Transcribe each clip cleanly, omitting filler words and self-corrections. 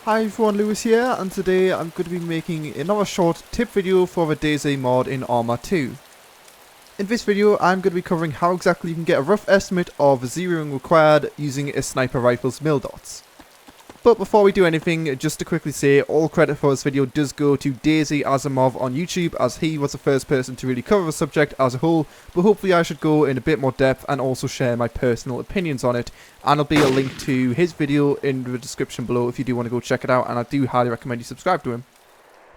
Hi everyone, Lewis here, and today I'm going to be making another short tip video for the DayZ mod in ARMA 2. In this video I'm going to be covering how exactly you can get a rough estimate of the zeroing required using a sniper rifle's Mildots. But before we do anything, just to quickly say, all credit for this video does go to DayZAzimov on YouTube, as he was the first person to really cover the subject as a whole, but hopefully I should go in a bit more depth and also share my personal opinions on it, and there'll be a link to his video in the description below if you do want to go check it out, and I do highly recommend you subscribe to him.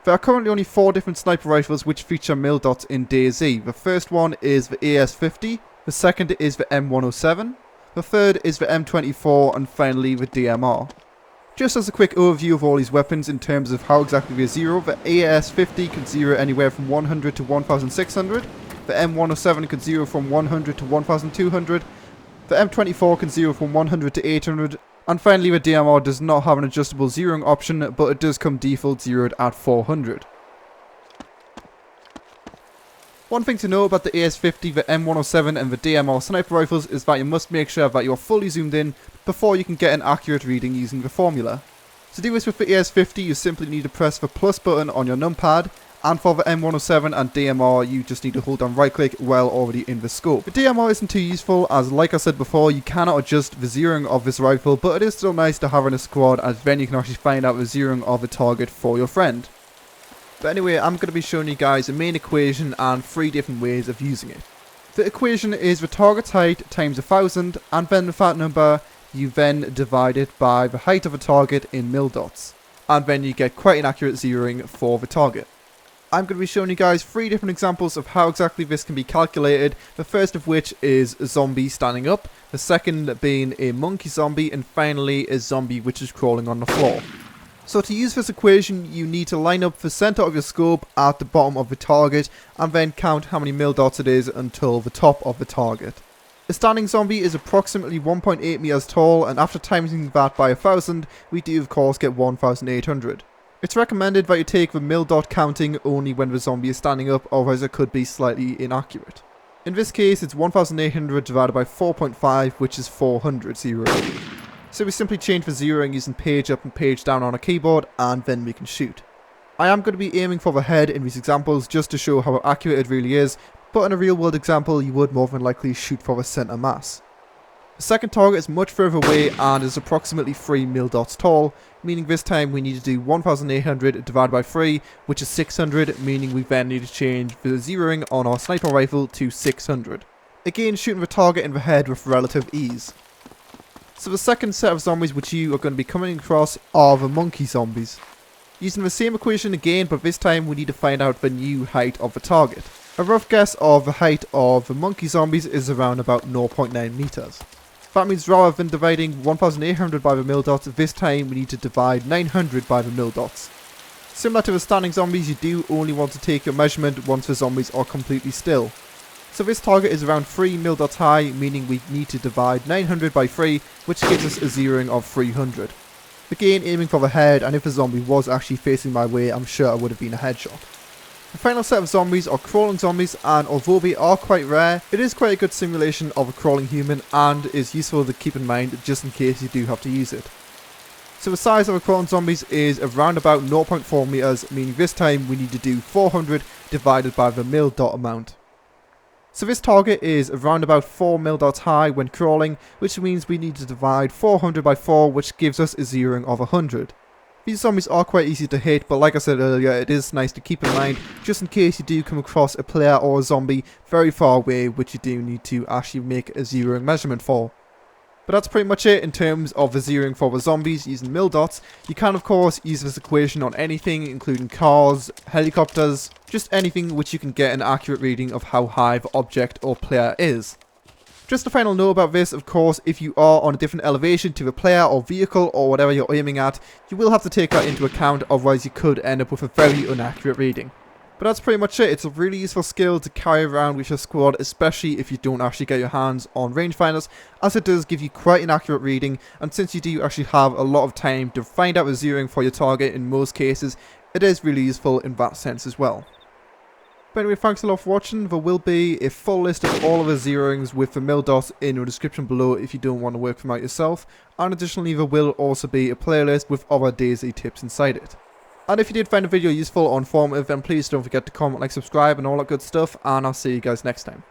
There are currently only 4 different sniper rifles which feature Mildots in DayZ. The first one is the AS50, the second is the M107, the third is the M24, and finally the DMR. Just as a quick overview of all these weapons in terms of how exactly they zero, the AS50 can zero anywhere from 100 to 1600, the M107 can zero from 100 to 1200, the M24 can zero from 100 to 800, and finally the DMR does not have an adjustable zeroing option, but it does come default zeroed at 400. One thing to know about the AS50, the M107 and the DMR sniper rifles is that you must make sure that you are fully zoomed in before you can get an accurate reading using the formula. To do this with the AS50 you simply need to press the plus button on your numpad, and for the M107 and DMR you just need to hold down right click while already in the scope. The DMR isn't too useful, as like I said before, you cannot adjust the zeroing of this rifle, but it is still nice to have in a squad, as then you can actually find out the zeroing of a target for your friend. But anyway, I'm going to be showing you guys a main equation and 3 different ways of using it. The equation is the target's height times 1000, and then with that number you then divide it by the height of a target in Mildots, and then you get quite an accurate zeroing for the target. I'm going to be showing you guys 3 different examples of how exactly this can be calculated, the first of which is a zombie standing up, the second being a monkey zombie, and finally a zombie which is crawling on the floor. So to use this equation you need to line up the center of your scope at the bottom of the target and then count how many Mildots it is until the top of the target. A standing zombie is approximately 1.8 meters tall, and after timing that by 1000 we do of course get 1800. It's recommended that you take the Mildot counting only when the zombie is standing up, otherwise it could be slightly inaccurate. In this case it's 1800 divided by 4.5, which is 400 zeros. So we simply change the zeroing using page up and page down on a keyboard, and then we can shoot. I am going to be aiming for the head in these examples just to show how accurate it really is, but in a real world example you would more than likely shoot for the center mass. The second target is much further away and is approximately 3 Mildots tall, meaning this time we need to do 1800 divided by 3, which is 600, meaning we then need to change the zeroing on our sniper rifle to 600. Again, shooting the target in the head with relative ease. So the second set of zombies which you are going to be coming across are the monkey zombies. Using the same equation again, but this time we need to find out the new height of the target. A rough guess of the height of the monkey zombies is around about 0.9 meters. That means rather than dividing 1800 by the Mildots, this time we need to divide 900 by the Mildots. Similar to the standing zombies, you do only want to take your measurement once the zombies are completely still. So this target is around 3 Mildots high, meaning we need to divide 900 by 3, which gives us a zeroing of 300. Again, aiming for the head, and if the zombie was actually facing my way, I'm sure it would have been a headshot. The final set of zombies are crawling zombies, and although they are quite rare, it is quite a good simulation of a crawling human and is useful to keep in mind just in case you do have to use it. So the size of a crawling zombies is around about 0.4 meters, meaning this time we need to do 400 divided by the Mildot amount. So this target is around about 4 Mildots high when crawling, which means we need to divide 400 by 4, which gives us a zeroing of 100. These zombies are quite easy to hit, but like I said earlier, it is nice to keep in mind just in case you do come across a player or a zombie very far away, which you do need to actually make a zeroing measurement for. But that's pretty much it in terms of the zeroing for the zombies using Mildots. You can of course use this equation on anything, including cars, helicopters, just anything which you can get an accurate reading of how high the object or player is. Just a final note about this, of course, if you are on a different elevation to the player or vehicle or whatever you're aiming at, you will have to take that into account, otherwise you could end up with a very inaccurate reading. But that's pretty much it. It's a really useful skill to carry around with your squad, especially if you don't actually get your hands on rangefinders, as it does give you quite an accurate reading, and since you do actually have a lot of time to find out the zeroing for your target in most cases, it is really useful in that sense as well. But anyway, thanks a lot for watching. There will be a full list of all of the zeroings with the Mildots in the description below if you don't want to work them out yourself. And additionally, there will also be a playlist with other DayZ tips inside it. And if you did find the video useful or informative, then please don't forget to comment, like, subscribe and all that good stuff. And I'll see you guys next time.